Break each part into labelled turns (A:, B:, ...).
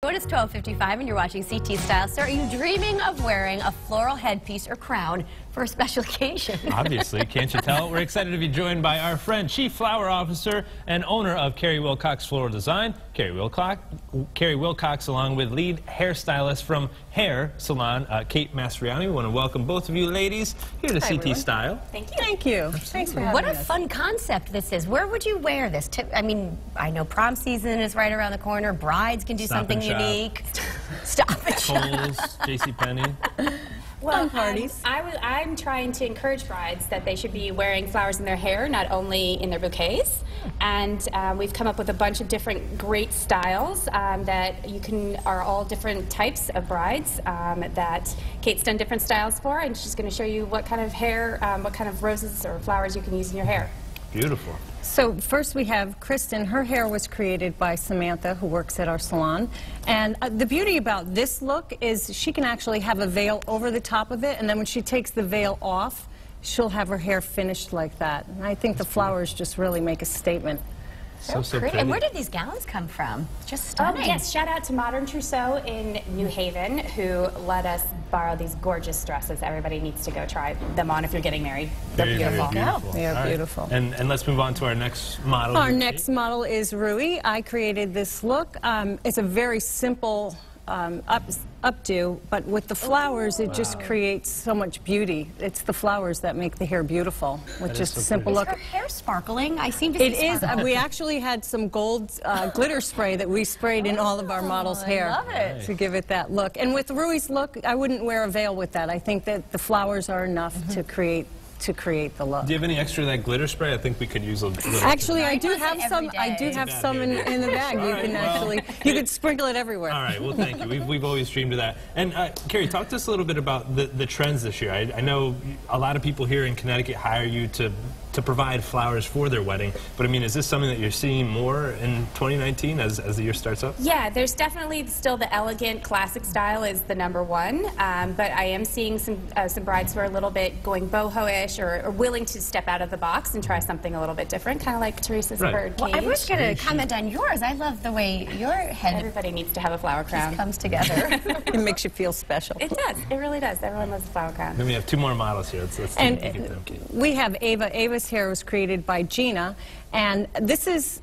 A: It's 12:55 and you're watching CT Style. Sir, are you dreaming of wearing a floral headpiece or crown for a special occasion?
B: Obviously, can't you tell? We're excited to be joined by our friend, Chief Flower Officer and owner of Carrie Wilcox Floral Design, Carrie Wilcox, along with lead hairstylist from Hair Salon, Kate Mastriani. We want to welcome both of you ladies here to CT Style.
C: Thank you.
D: Thank you. Thanks for having
A: What a
D: us.
A: fun concept this is. Where would you wear this? I mean, I know prom season is right around the corner. Brides can do something unique. Stop and shop.
B: Kohl's, JCPenney.
C: Well,
D: parties.
C: I'm trying to encourage brides that they should be wearing flowers in their hair, not only in their bouquets. And we've come up with a bunch of different great styles that are all different types of brides that Kate's done different styles for, and she's going to show you what kind of hair, what kind of roses or flowers you can use in your hair.
B: Beautiful.
D: So first we have Kristen. Her hair was created by Samantha, who works at our salon. And the beauty about this look is she can actually have a veil over the top of it, and then when she takes the veil off, she'll have her hair finished like that. And I think the flowers just really make a statement.
A: So pretty. And where did these gowns come from? Just stunning.
C: Yes, shout out to Modern Trousseau in New Haven, who let us borrow these gorgeous dresses. Everybody needs to go try them on if you're getting married. They're beautiful.
D: They are beautiful.
B: And let's move on to our next model.
D: Our next model is Rui. I created this look. It's a very simple updo, but with the flowers, it just creates so much beauty. It's the flowers that make the hair beautiful with just a simple look.
A: Is her hair sparkling? I seem to see
D: It is. We actually had some gold glitter spray that we sprayed in all of our models' hair.
A: I love it.
D: To give it that look. And with Rui's look, I wouldn't wear a veil with that. I think that the flowers are enough to create the look.
B: Do you have any extra of that glitter spray? I think we could use a little.
D: Actually, I do have some. I do have some in the bag. You can actually, you could sprinkle it everywhere.
B: All right. Well, thank you. We've always dreamed of that. And Carrie, talk to us a little bit about the trends this year. I know a lot of people here in Connecticut hire you to provide flowers for their wedding, but I mean, is this something that you're seeing more in 2019 as the year starts up?
C: Yeah, there's definitely still the elegant classic style is the #1, but I am seeing some brides who are a little bit going boho-ish or willing to step out of the box and try something a little bit different, kind of like Teresa's bird cage.
A: Well, I was going to comment on yours. I love the way your head
C: Everybody needs to have a flower crown.
A: comes together.
D: It makes you feel special.
C: It does. It really does. Everyone loves a flower crown.
B: Then we have two more models here. Let's
D: And
B: take them.
D: we have Ava. Ava's hair was created by Gina, and this is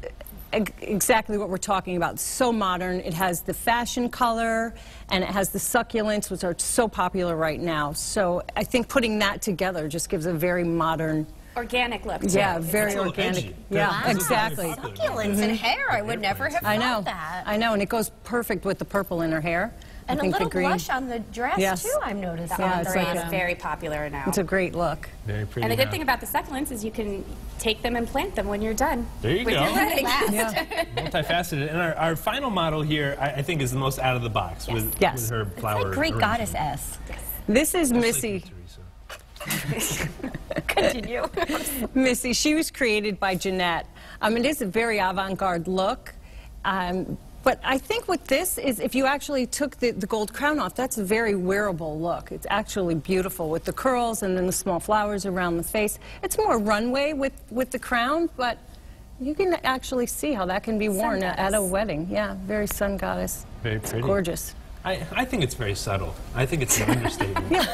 D: exactly what we're talking about. So modern. It has the fashion color, and it has the succulents, which are so popular right now. So I think putting that together just gives a very modern,
C: organic look, too.
D: yeah, very
B: little
D: organic.
B: edgy.
D: Yeah,
A: Wow.
D: exactly.
A: Succulents in hair. I would never have
D: I know.
A: thought that.
D: I know, and it goes perfect with the purple in her hair.
A: And
D: I think
A: a little
D: the green.
A: blush on the dress,
D: Yes.
A: too, I'm noticing.
D: Yeah, it's
C: Ombre
D: like
C: is
D: a-
C: very popular now.
D: It's a great look.
B: Very pretty.
C: And the good
B: now.
C: thing about the succulents is you can take them and plant them when you're done.
B: There you
C: with
B: go.
C: your wedding.
B: Multifaceted. And our final model here, I think, is the most out of the box with her flower.
A: It's like Greek
B: arrangement.
A: goddess S.
D: This is
B: Just like
D: Missy.
B: Teresa.
A: Continue.
D: Missy, she was created by Jeanette. It is a very avant-garde look. But I think with this is if you actually took the gold crown off, that's a very wearable look. It's actually beautiful with the curls and then the small flowers around the face. It's more runway with the crown, but you can actually see how that can be worn at a wedding. Yeah, very sun goddess.
B: Very pretty.
D: It's gorgeous.
B: I think it's very subtle. I think it's an understatement.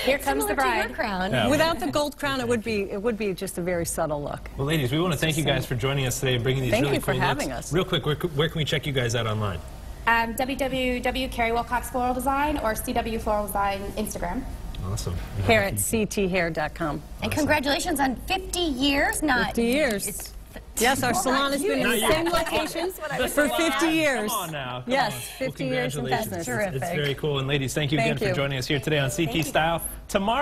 C: Here comes the bride.
A: Crown.
B: Yeah.
D: Without the gold crown, it would be just a very subble look.
B: Well, ladies, we want to thank you guys for joining us today and bringing these
D: Thank
B: really
D: you for
B: cool
D: having
B: looks.
D: us.
B: Real quick, where can we check you guys out online?
C: www.Carrie Wilcox Floral Design or CW Floral Design Instagram.
B: Awesome.
D: Hair at cthair.com.
A: And congratulations on 50 years. Not
D: 50 years.
A: It's
D: Yes, our salon has been in the
B: Not
D: same
B: you.
D: location
B: The
D: for
B: salon.
D: 50 years.
B: Come on now. Come
D: Yes,
B: on.
D: 50 years in
B: congratulations.
D: business.
B: It's
A: Terrific.
B: very cool. And ladies, thank you again
D: Thank
B: for
D: you.
B: joining us here today on CT Style. Tomorrow.